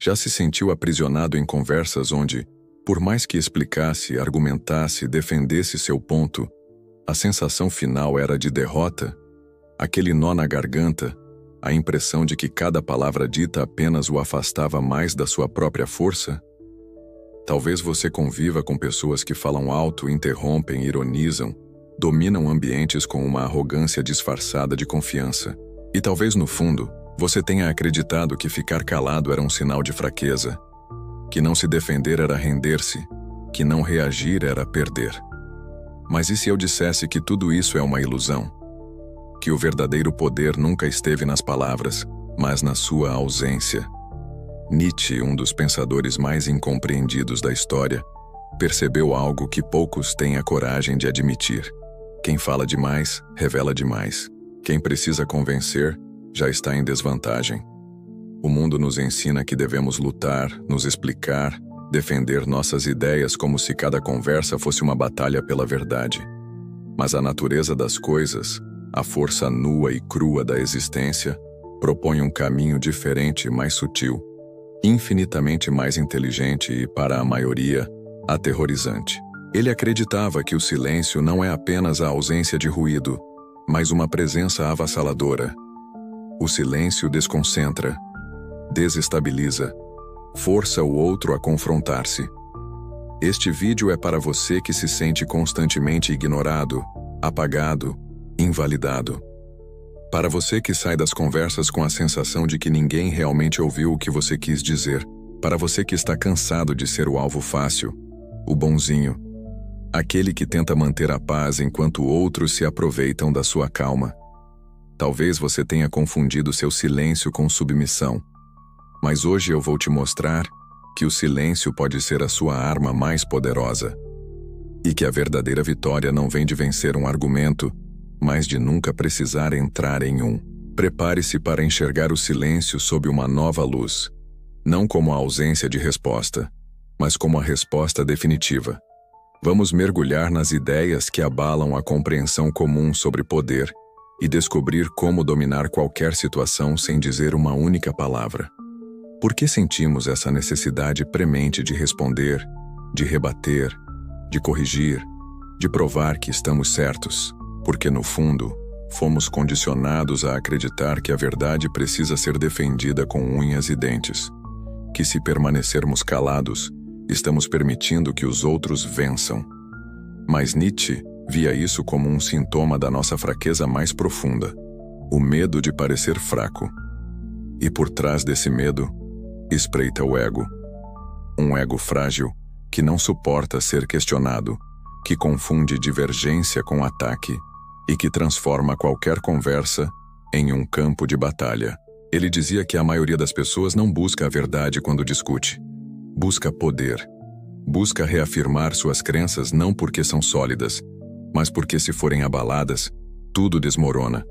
Já se sentiu aprisionado em conversas onde, por mais que explicasse, argumentasse, defendesse seu ponto, a sensação final era de derrota? Aquele nó na garganta, a impressão de que cada palavra dita apenas o afastava mais da sua própria força? Talvez você conviva com pessoas que falam alto, interrompem, ironizam, dominam ambientes com uma arrogância disfarçada de confiança. E talvez no fundo, você tenha acreditado que ficar calado era um sinal de fraqueza, que não se defender era render-se, que não reagir era perder. Mas e se eu dissesse que tudo isso é uma ilusão? Que o verdadeiro poder nunca esteve nas palavras, mas na sua ausência? Nietzsche, um dos pensadores mais incompreendidos da história, percebeu algo que poucos têm a coragem de admitir. Quem fala demais, revela demais. Quem precisa convencer, já está em desvantagem. O mundo nos ensina que devemos lutar, nos explicar, defender nossas ideias como se cada conversa fosse uma batalha pela verdade. Mas a natureza das coisas, a força nua e crua da existência, propõe um caminho diferente e mais sutil, infinitamente mais inteligente e, para a maioria, aterrorizante. Ele acreditava que o silêncio não é apenas a ausência de ruído, mas uma presença avassaladora. O silêncio desconcentra, desestabiliza, força o outro a confrontar-se. Este vídeo é para você que se sente constantemente ignorado, apagado, invalidado. Para você que sai das conversas com a sensação de que ninguém realmente ouviu o que você quis dizer. Para você que está cansado de ser o alvo fácil, o bonzinho, aquele que tenta manter a paz enquanto outros se aproveitam da sua calma. Talvez você tenha confundido seu silêncio com submissão. Mas hoje eu vou te mostrar que o silêncio pode ser a sua arma mais poderosa. E que a verdadeira vitória não vem de vencer um argumento, mas de nunca precisar entrar em um. Prepare-se para enxergar o silêncio sob uma nova luz. Não como a ausência de resposta, mas como a resposta definitiva. Vamos mergulhar nas ideias que abalam a compreensão comum sobre poder e descobrir como dominar qualquer situação sem dizer uma única palavra. Por que sentimos essa necessidade premente de responder, de rebater, de corrigir, de provar que estamos certos? Porque, no fundo, fomos condicionados a acreditar que a verdade precisa ser defendida com unhas e dentes. Que se permanecermos calados, estamos permitindo que os outros vençam. Mas Nietzsche via isso como um sintoma da nossa fraqueza mais profunda, o medo de parecer fraco. E por trás desse medo, espreita o ego. Um ego frágil que não suporta ser questionado, que confunde divergência com ataque e que transforma qualquer conversa em um campo de batalha. Ele dizia que a maioria das pessoas não busca a verdade quando discute. Busca poder. Busca reafirmar suas crenças não porque são sólidas, mas porque se forem abaladas, tudo desmorona.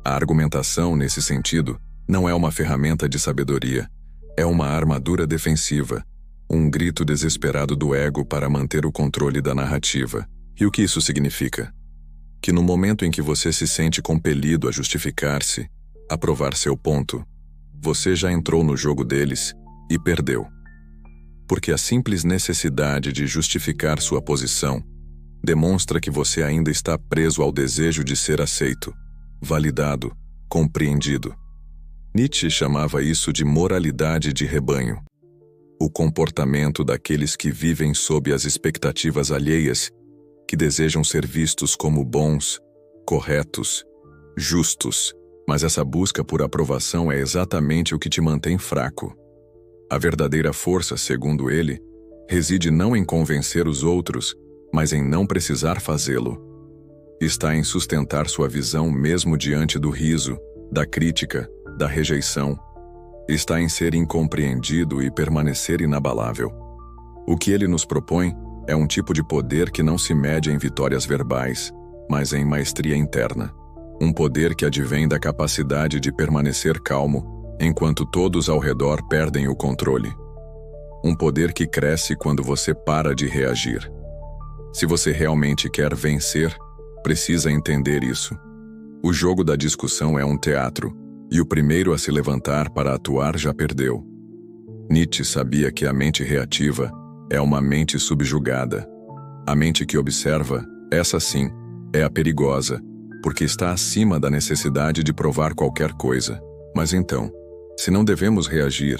A argumentação, nesse sentido, não é uma ferramenta de sabedoria, é uma armadura defensiva, um grito desesperado do ego para manter o controle da narrativa. E o que isso significa? Que no momento em que você se sente compelido a justificar-se, a provar seu ponto, você já entrou no jogo deles e perdeu. Porque a simples necessidade de justificar sua posição demonstra que você ainda está preso ao desejo de ser aceito, validado, compreendido. Nietzsche chamava isso de moralidade de rebanho. O comportamento daqueles que vivem sob as expectativas alheias, que desejam ser vistos como bons, corretos, justos. Mas essa busca por aprovação é exatamente o que te mantém fraco. A verdadeira força, segundo ele, reside não em convencer os outros, mas em não precisar fazê-lo. Está em sustentar sua visão mesmo diante do riso, da crítica, da rejeição. Está em ser incompreendido e permanecer inabalável. O que ele nos propõe é um tipo de poder que não se mede em vitórias verbais, mas em maestria interna. Um poder que advém da capacidade de permanecer calmo, enquanto todos ao redor perdem o controle. Um poder que cresce quando você para de reagir. Se você realmente quer vencer, precisa entender isso. O jogo da discussão é um teatro, e o primeiro a se levantar para atuar já perdeu. Nietzsche sabia que a mente reativa é uma mente subjugada. A mente que observa, essa sim, é a perigosa, porque está acima da necessidade de provar qualquer coisa. Mas então, se não devemos reagir,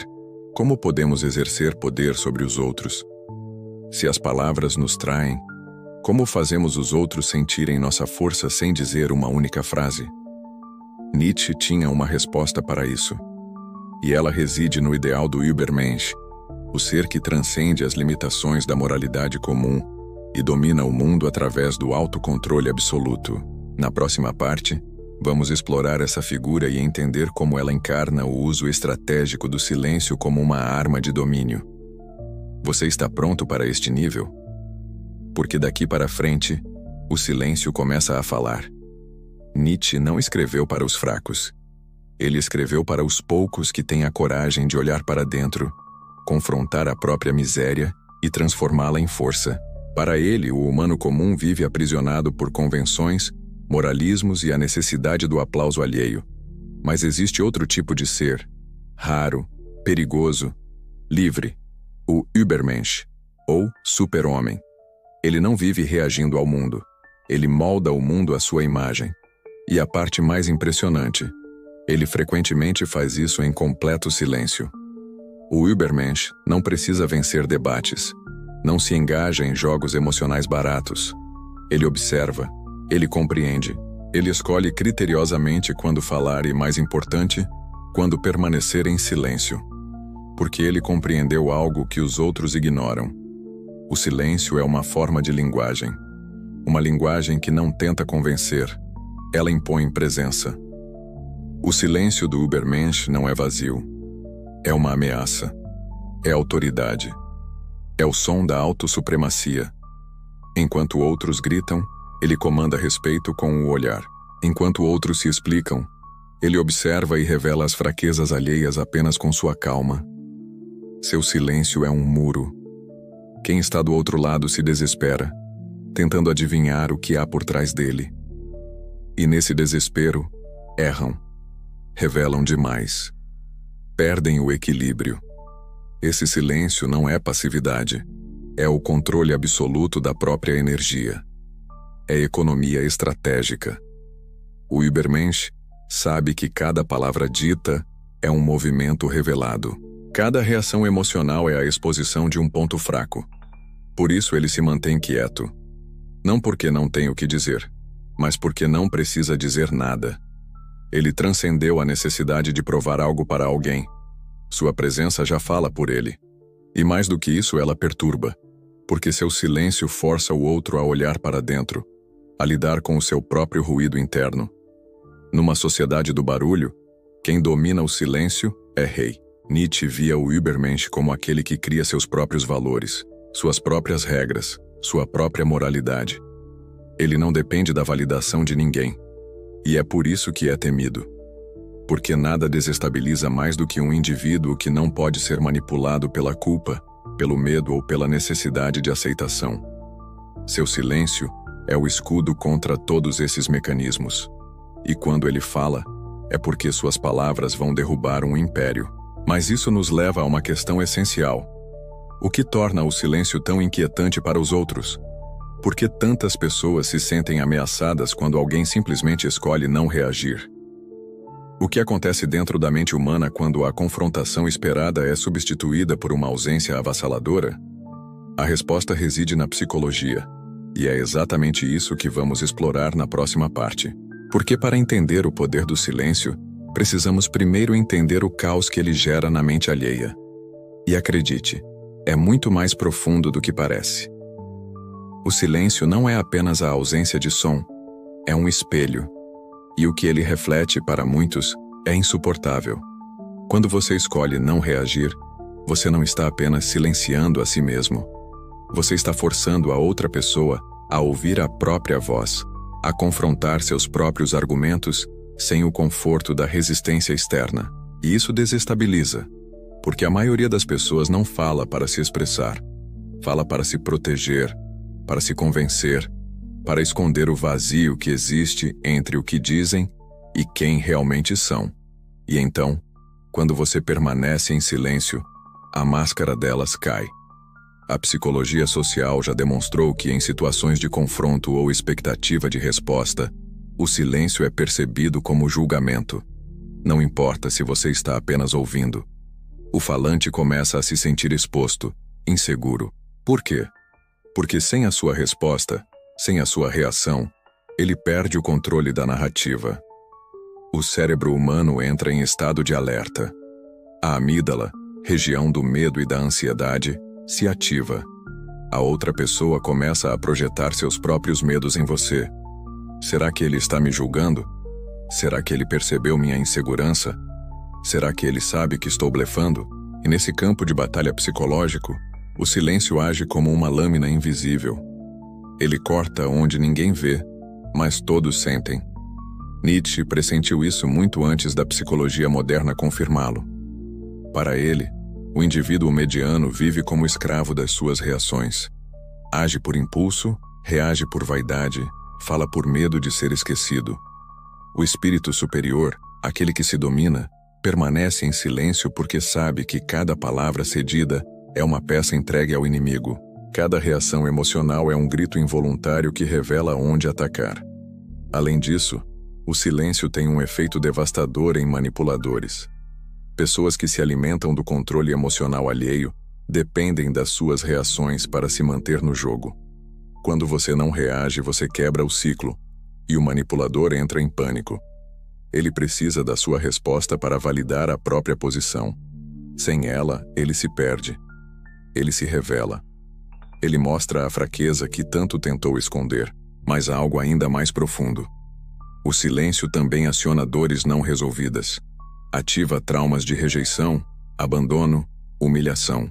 como podemos exercer poder sobre os outros? Se as palavras nos traem, como fazemos os outros sentirem nossa força sem dizer uma única frase? Nietzsche tinha uma resposta para isso. E ela reside no ideal do Übermensch, o ser que transcende as limitações da moralidade comum e domina o mundo através do autocontrole absoluto. Na próxima parte, vamos explorar essa figura e entender como ela encarna o uso estratégico do silêncio como uma arma de domínio. Você está pronto para este nível? Porque daqui para frente, o silêncio começa a falar. Nietzsche não escreveu para os fracos. Ele escreveu para os poucos que têm a coragem de olhar para dentro, confrontar a própria miséria e transformá-la em força. Para ele, o humano comum vive aprisionado por convenções, moralismos e a necessidade do aplauso alheio. Mas existe outro tipo de ser, raro, perigoso, livre, o Übermensch, ou super-homem. Ele não vive reagindo ao mundo. Ele molda o mundo à sua imagem. E a parte mais impressionante, ele frequentemente faz isso em completo silêncio. O Übermensch não precisa vencer debates. Não se engaja em jogos emocionais baratos. Ele observa, ele compreende, ele escolhe criteriosamente quando falar e, mais importante, quando permanecer em silêncio. Porque ele compreendeu algo que os outros ignoram. O silêncio é uma forma de linguagem. Uma linguagem que não tenta convencer. Ela impõe presença. O silêncio do Übermensch não é vazio. É uma ameaça. É autoridade. É o som da autossupremacia. Enquanto outros gritam, ele comanda respeito com o olhar. Enquanto outros se explicam, ele observa e revela as fraquezas alheias apenas com sua calma. Seu silêncio é um muro. Quem está do outro lado se desespera, tentando adivinhar o que há por trás dele. E nesse desespero, erram. Revelam demais. Perdem o equilíbrio. Esse silêncio não é passividade. É o controle absoluto da própria energia. É economia estratégica. O Übermensch sabe que cada palavra dita é um movimento revelado. Cada reação emocional é a exposição de um ponto fraco. Por isso ele se mantém quieto. Não porque não tem o que dizer, mas porque não precisa dizer nada. Ele transcendeu a necessidade de provar algo para alguém. Sua presença já fala por ele. E mais do que isso, ela perturba, porque seu silêncio força o outro a olhar para dentro, a lidar com o seu próprio ruído interno. Numa sociedade do barulho, quem domina o silêncio é rei. Nietzsche via o Übermensch como aquele que cria seus próprios valores, suas próprias regras, sua própria moralidade. Ele não depende da validação de ninguém. E é por isso que é temido. Porque nada desestabiliza mais do que um indivíduo que não pode ser manipulado pela culpa, pelo medo ou pela necessidade de aceitação. Seu silêncio é o escudo contra todos esses mecanismos. E quando ele fala, é porque suas palavras vão derrubar um império. Mas isso nos leva a uma questão essencial. O que torna o silêncio tão inquietante para os outros? Por que tantas pessoas se sentem ameaçadas quando alguém simplesmente escolhe não reagir? O que acontece dentro da mente humana quando a confrontação esperada é substituída por uma ausência avassaladora? A resposta reside na psicologia, e é exatamente isso que vamos explorar na próxima parte. Porque para entender o poder do silêncio, precisamos primeiro entender o caos que ele gera na mente alheia. E acredite, é muito mais profundo do que parece. O silêncio não é apenas a ausência de som, é um espelho. E o que ele reflete para muitos é insuportável. Quando você escolhe não reagir, você não está apenas silenciando a si mesmo. Você está forçando a outra pessoa a ouvir a própria voz, a confrontar seus próprios argumentos sem o conforto da resistência externa. E isso desestabiliza, porque a maioria das pessoas não fala para se expressar. Fala para se proteger, para se convencer, para esconder o vazio que existe entre o que dizem e quem realmente são. E então, quando você permanece em silêncio, a máscara delas cai. A psicologia social já demonstrou que, em situações de confronto ou expectativa de resposta, o silêncio é percebido como julgamento. Não importa se você está apenas ouvindo. O falante começa a se sentir exposto, inseguro. Por quê? Porque sem a sua resposta, sem a sua reação, ele perde o controle da narrativa. O cérebro humano entra em estado de alerta. A amígdala, região do medo e da ansiedade, se ativa. A outra pessoa começa a projetar seus próprios medos em você. Será que ele está me julgando? Será que ele percebeu minha insegurança? Será que ele sabe que estou blefando? E nesse campo de batalha psicológico, o silêncio age como uma lâmina invisível. Ele corta onde ninguém vê, mas todos sentem. Nietzsche pressentiu isso muito antes da psicologia moderna confirmá-lo. Para ele, o indivíduo mediano vive como escravo das suas reações. Age por impulso, reage por vaidade, fala por medo de ser esquecido. O espírito superior, aquele que se domina, permanece em silêncio porque sabe que cada palavra cedida é uma peça entregue ao inimigo. Cada reação emocional é um grito involuntário que revela onde atacar. Além disso, o silêncio tem um efeito devastador em manipuladores. Pessoas que se alimentam do controle emocional alheio dependem das suas reações para se manter no jogo. Quando você não reage, você quebra o ciclo, e o manipulador entra em pânico. Ele precisa da sua resposta para validar a própria posição. Sem ela, ele se perde. Ele se revela. Ele mostra a fraqueza que tanto tentou esconder, mas há algo ainda mais profundo. O silêncio também aciona dores não resolvidas. Ativa traumas de rejeição, abandono, humilhação.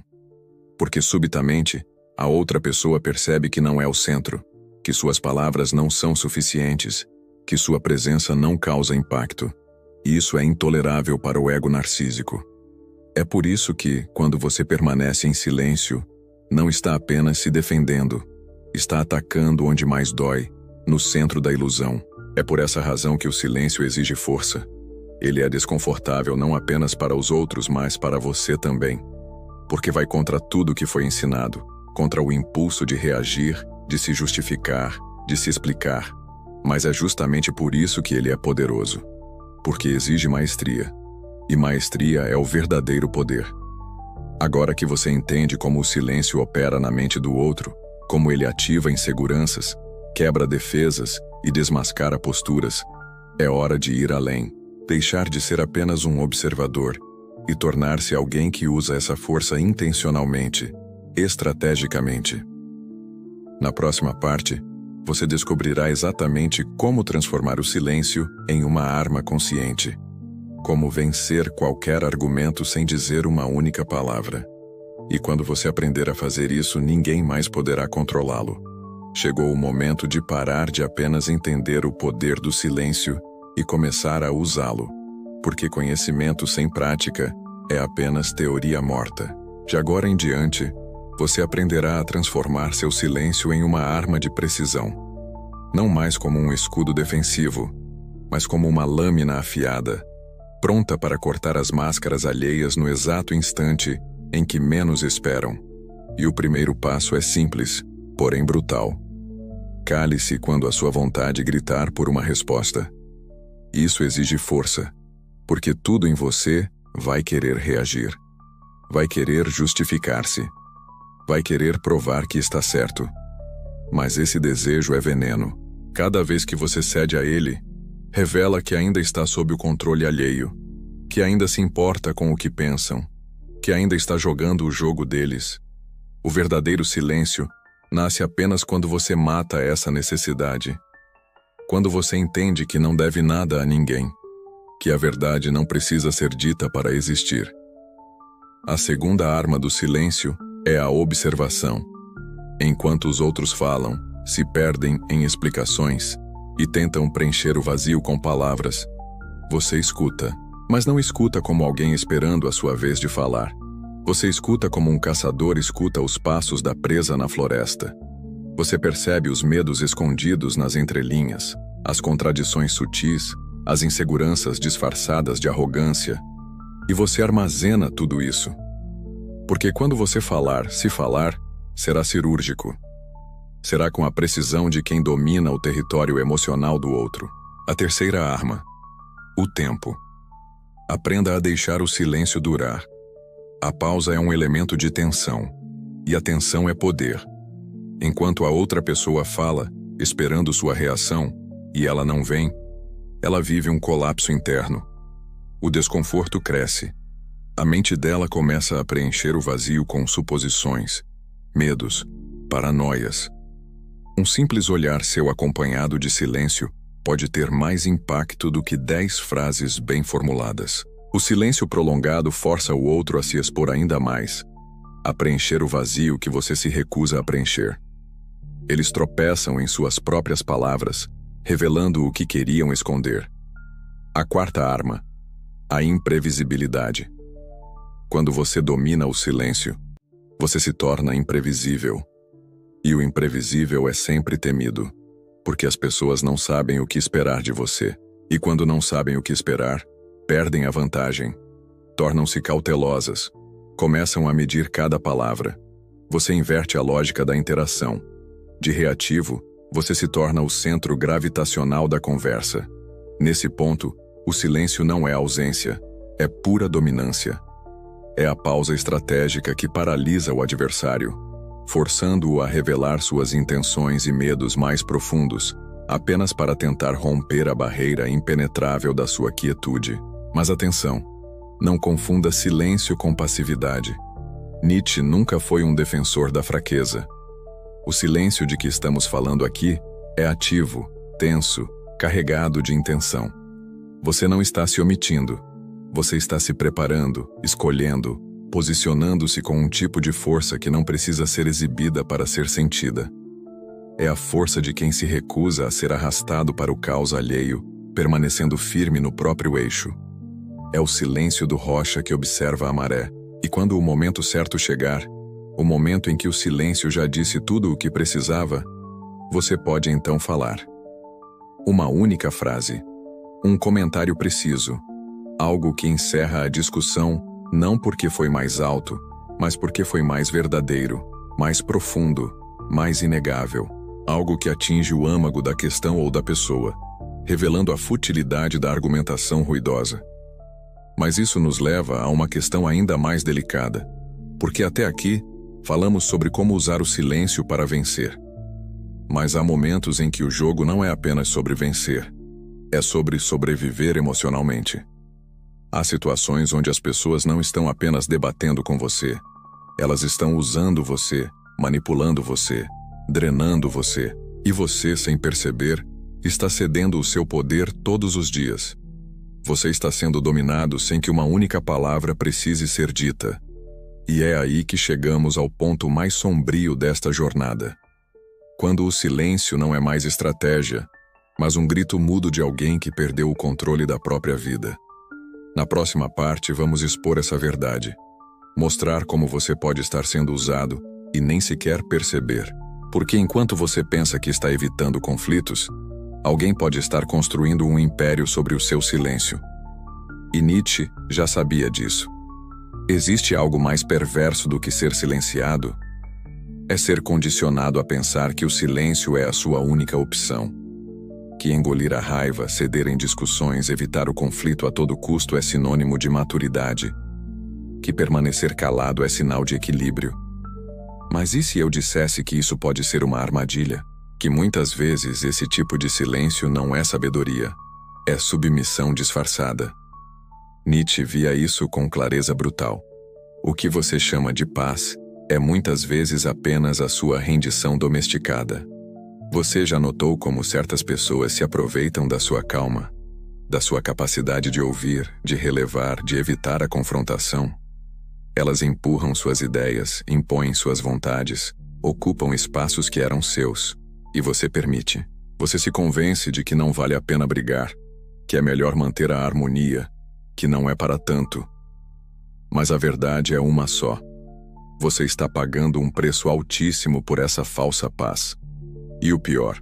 Porque subitamente, a outra pessoa percebe que não é o centro, que suas palavras não são suficientes, que sua presença não causa impacto. E isso é intolerável para o ego narcísico. É por isso que, quando você permanece em silêncio, não está apenas se defendendo, está atacando onde mais dói, no centro da ilusão. É por essa razão que o silêncio exige força. Ele é desconfortável não apenas para os outros, mas para você também. Porque vai contra tudo que foi ensinado, contra o impulso de reagir, de se justificar, de se explicar. Mas é justamente por isso que ele é poderoso. Porque exige maestria. E maestria é o verdadeiro poder. Agora que você entende como o silêncio opera na mente do outro, como ele ativa inseguranças, quebra defesas e desmascara posturas, é hora de ir além. Deixar de ser apenas um observador e tornar-se alguém que usa essa força intencionalmente, estrategicamente. Na próxima parte, você descobrirá exatamente como transformar o silêncio em uma arma consciente. Como vencer qualquer argumento sem dizer uma única palavra. E quando você aprender a fazer isso, ninguém mais poderá controlá-lo. Chegou o momento de parar de apenas entender o poder do silêncio e começar a usá-lo, porque conhecimento sem prática é apenas teoria morta. De agora em diante, você aprenderá a transformar seu silêncio em uma arma de precisão. Não mais como um escudo defensivo, mas como uma lâmina afiada, pronta para cortar as máscaras alheias no exato instante em que menos esperam. E o primeiro passo é simples, porém brutal. Cale-se quando a sua vontade gritar por uma resposta. Isso exige força, porque tudo em você vai querer reagir. Vai querer justificar-se. Vai querer provar que está certo. Mas esse desejo é veneno. Cada vez que você cede a ele, revela que ainda está sob o controle alheio, que ainda se importa com o que pensam, que ainda está jogando o jogo deles. O verdadeiro silêncio nasce apenas quando você mata essa necessidade. Quando você entende que não deve nada a ninguém, que a verdade não precisa ser dita para existir. A segunda arma do silêncio é a observação. Enquanto os outros falam, se perdem em explicações e tentam preencher o vazio com palavras, você escuta, mas não escuta como alguém esperando a sua vez de falar. Você escuta como um caçador escuta os passos da presa na floresta. Você percebe os medos escondidos nas entrelinhas, as contradições sutis, as inseguranças disfarçadas de arrogância, e você armazena tudo isso. Porque quando você falar, se falar, será cirúrgico. Será com a precisão de quem domina o território emocional do outro. A terceira arma: o tempo. Aprenda a deixar o silêncio durar. A pausa é um elemento de tensão, e a tensão é poder. Enquanto a outra pessoa fala, esperando sua reação, e ela não vem, ela vive um colapso interno. O desconforto cresce. A mente dela começa a preencher o vazio com suposições, medos, paranoias. Um simples olhar seu acompanhado de silêncio pode ter mais impacto do que 10 frases bem formuladas. O silêncio prolongado força o outro a se expor ainda mais, a preencher o vazio que você se recusa a preencher. Eles tropeçam em suas próprias palavras, revelando o que queriam esconder. A quarta arma: a imprevisibilidade. Quando você domina o silêncio, você se torna imprevisível. E o imprevisível é sempre temido, porque as pessoas não sabem o que esperar de você. E quando não sabem o que esperar, perdem a vantagem. Tornam-se cautelosas. Começam a medir cada palavra. Você inverte a lógica da interação. De reativo, você se torna o centro gravitacional da conversa. Nesse ponto, o silêncio não é ausência, é pura dominância. É a pausa estratégica que paralisa o adversário, forçando-o a revelar suas intenções e medos mais profundos, apenas para tentar romper a barreira impenetrável da sua quietude. Mas atenção, não confunda silêncio com passividade. Nietzsche nunca foi um defensor da fraqueza. O silêncio de que estamos falando aqui é ativo, tenso, carregado de intenção. Você não está se omitindo. Você está se preparando, escolhendo, posicionando-se com um tipo de força que não precisa ser exibida para ser sentida. É a força de quem se recusa a ser arrastado para o caos alheio, permanecendo firme no próprio eixo. É o silêncio do rocha que observa a maré, e quando o momento certo chegar, o momento em que o silêncio já disse tudo o que precisava, você pode então falar. Uma única frase, um comentário preciso, algo que encerra a discussão não porque foi mais alto, mas porque foi mais verdadeiro, mais profundo, mais inegável, algo que atinge o âmago da questão ou da pessoa, revelando a futilidade da argumentação ruidosa. Mas isso nos leva a uma questão ainda mais delicada, porque até aqui falamos sobre como usar o silêncio para vencer. Mas há momentos em que o jogo não é apenas sobre vencer, é sobre sobreviver emocionalmente. Há situações onde as pessoas não estão apenas debatendo com você, elas estão usando você, manipulando você, drenando você, e você, sem perceber, está cedendo o seu poder todos os dias. Você está sendo dominado sem que uma única palavra precise ser dita. E é aí que chegamos ao ponto mais sombrio desta jornada. Quando o silêncio não é mais estratégia, mas um grito mudo de alguém que perdeu o controle da própria vida. Na próxima parte, vamos expor essa verdade. Mostrar como você pode estar sendo usado e nem sequer perceber. Porque enquanto você pensa que está evitando conflitos, alguém pode estar construindo um império sobre o seu silêncio. E Nietzsche já sabia disso. Existe algo mais perverso do que ser silenciado? É ser condicionado a pensar que o silêncio é a sua única opção. Que engolir a raiva, ceder em discussões, evitar o conflito a todo custo é sinônimo de maturidade. Que permanecer calado é sinal de equilíbrio. Mas e se eu dissesse que isso pode ser uma armadilha? Que muitas vezes esse tipo de silêncio não é sabedoria, é submissão disfarçada. Nietzsche via isso com clareza brutal. O que você chama de paz é muitas vezes apenas a sua rendição domesticada. Você já notou como certas pessoas se aproveitam da sua calma, da sua capacidade de ouvir, de relevar, de evitar a confrontação? Elas empurram suas ideias, impõem suas vontades, ocupam espaços que eram seus, e você permite. Você se convence de que não vale a pena brigar, que é melhor manter a harmonia, que não é para tanto. Mas a verdade é uma só. Você está pagando um preço altíssimo por essa falsa paz. E o pior,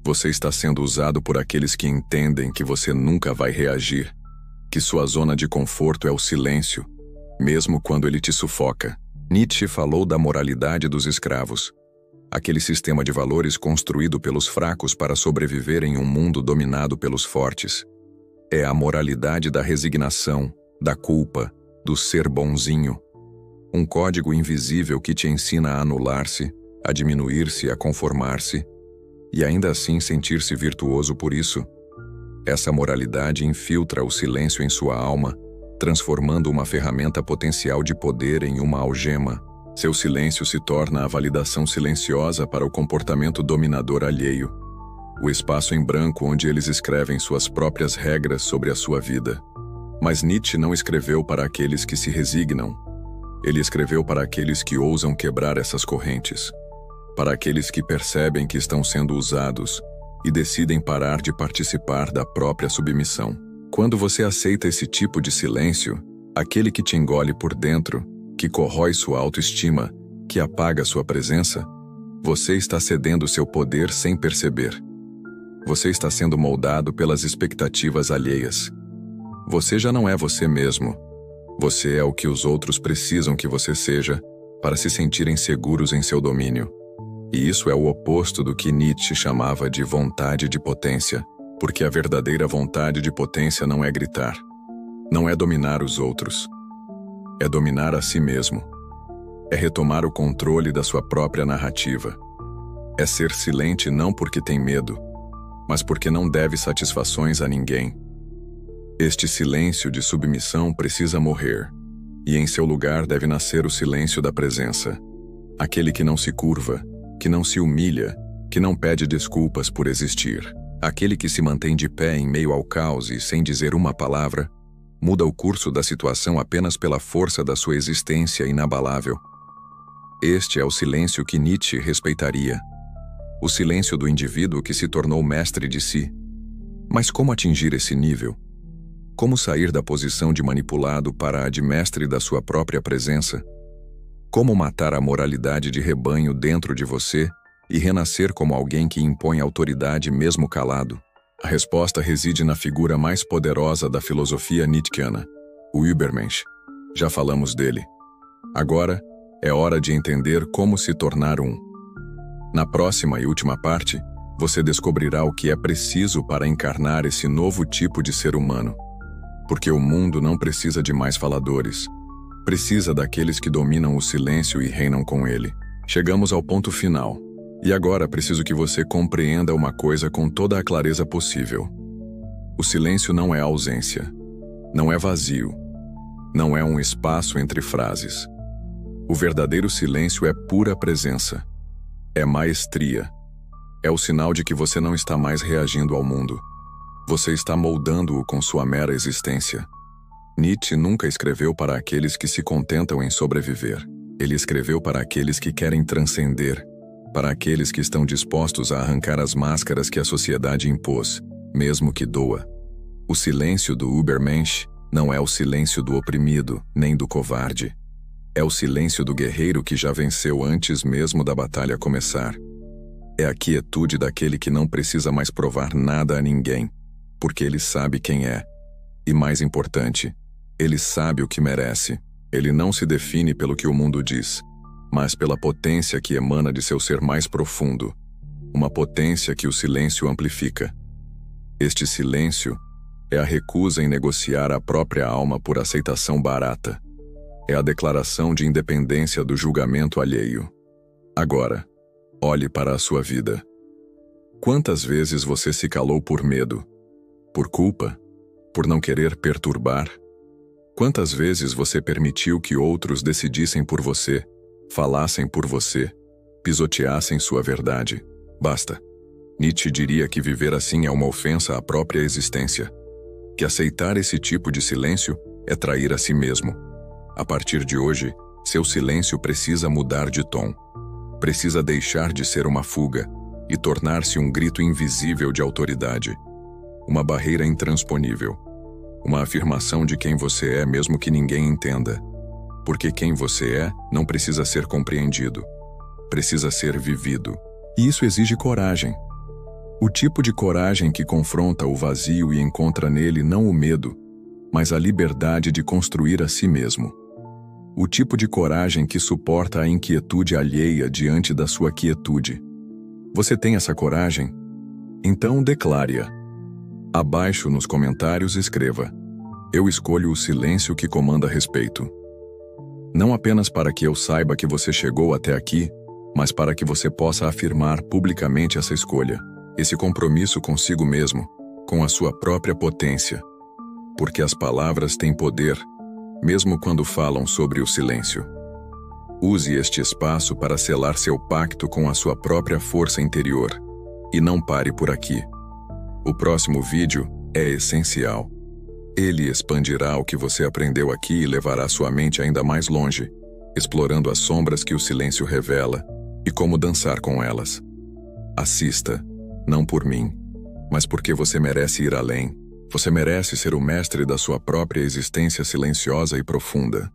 você está sendo usado por aqueles que entendem que você nunca vai reagir, que sua zona de conforto é o silêncio, mesmo quando ele te sufoca. Nietzsche falou da moralidade dos escravos, aquele sistema de valores construído pelos fracos para sobreviver em um mundo dominado pelos fortes. É a moralidade da resignação, da culpa, do ser bonzinho. Um código invisível que te ensina a anular-se, a diminuir-se, a conformar-se, e ainda assim sentir-se virtuoso por isso. Essa moralidade infiltra o silêncio em sua alma, transformando uma ferramenta potencial de poder em uma algema. Seu silêncio se torna a validação silenciosa para o comportamento dominador alheio, o espaço em branco onde eles escrevem suas próprias regras sobre a sua vida. Mas Nietzsche não escreveu para aqueles que se resignam. Ele escreveu para aqueles que ousam quebrar essas correntes, para aqueles que percebem que estão sendo usados e decidem parar de participar da própria submissão. Quando você aceita esse tipo de silêncio, aquele que te engole por dentro, que corrói sua autoestima, que apaga sua presença, você está cedendo seu poder sem perceber. Você está sendo moldado pelas expectativas alheias. Você já não é você mesmo. Você é o que os outros precisam que você seja para se sentirem seguros em seu domínio. E isso é o oposto do que Nietzsche chamava de vontade de potência, porque a verdadeira vontade de potência não é gritar. Não é dominar os outros. É dominar a si mesmo. É retomar o controle da sua própria narrativa. É ser silente não porque tem medo, mas porque não deve satisfações a ninguém. Este silêncio de submissão precisa morrer, e em seu lugar deve nascer o silêncio da presença. Aquele que não se curva, que não se humilha, que não pede desculpas por existir. Aquele que se mantém de pé em meio ao caos e sem dizer uma palavra, muda o curso da situação apenas pela força da sua existência inabalável. Este é o silêncio que Nietzsche respeitaria. O silêncio do indivíduo que se tornou mestre de si. Mas como atingir esse nível? Como sair da posição de manipulado para a de mestre da sua própria presença? Como matar a moralidade de rebanho dentro de você e renascer como alguém que impõe autoridade mesmo calado? A resposta reside na figura mais poderosa da filosofia nietzschiana, o Übermensch. Já falamos dele. Agora, é hora de entender como se tornar um. Na próxima e última parte, você descobrirá o que é preciso para encarnar esse novo tipo de ser humano. Porque o mundo não precisa de mais faladores. Precisa daqueles que dominam o silêncio e reinam com ele. Chegamos ao ponto final. E agora preciso que você compreenda uma coisa com toda a clareza possível. O silêncio não é ausência. Não é vazio. Não é um espaço entre frases. O verdadeiro silêncio é pura presença. É maestria. É o sinal de que você não está mais reagindo ao mundo. Você está moldando-o com sua mera existência. Nietzsche nunca escreveu para aqueles que se contentam em sobreviver. Ele escreveu para aqueles que querem transcender, para aqueles que estão dispostos a arrancar as máscaras que a sociedade impôs, mesmo que doa. O silêncio do Übermensch não é o silêncio do oprimido, nem do covarde. É o silêncio do guerreiro que já venceu antes mesmo da batalha começar. É a quietude daquele que não precisa mais provar nada a ninguém, porque ele sabe quem é. E mais importante, ele sabe o que merece. Ele não se define pelo que o mundo diz, mas pela potência que emana de seu ser mais profundo, uma potência que o silêncio amplifica. Este silêncio é a recusa em negociar a própria alma por aceitação barata. É a declaração de independência do julgamento alheio. Agora, olhe para a sua vida. Quantas vezes você se calou por medo? Por culpa? Por não querer perturbar? Quantas vezes você permitiu que outros decidissem por você, falassem por você, pisoteassem sua verdade? Basta. Nietzsche diria que viver assim é uma ofensa à própria existência. Que aceitar esse tipo de silêncio é trair a si mesmo. A partir de hoje, seu silêncio precisa mudar de tom. Precisa deixar de ser uma fuga e tornar-se um grito invisível de autoridade. Uma barreira intransponível. Uma afirmação de quem você é mesmo que ninguém entenda. Porque quem você é não precisa ser compreendido. Precisa ser vivido. E isso exige coragem. O tipo de coragem que confronta o vazio e encontra nele não o medo, mas a liberdade de construir a si mesmo. O tipo de coragem que suporta a inquietude alheia diante da sua quietude. Você tem essa coragem? Então declare-a. Abaixo nos comentários escreva: eu escolho o silêncio que comanda respeito. Não apenas para que eu saiba que você chegou até aqui, mas para que você possa afirmar publicamente essa escolha, esse compromisso consigo mesmo, com a sua própria potência. Porque as palavras têm poder, mesmo quando falam sobre o silêncio. Use este espaço para selar seu pacto com a sua própria força interior. E não pare por aqui. O próximo vídeo é essencial. Ele expandirá o que você aprendeu aqui e levará sua mente ainda mais longe, explorando as sombras que o silêncio revela e como dançar com elas. Assista, não por mim, mas porque você merece ir além. Você merece ser o mestre da sua própria existência silenciosa e profunda.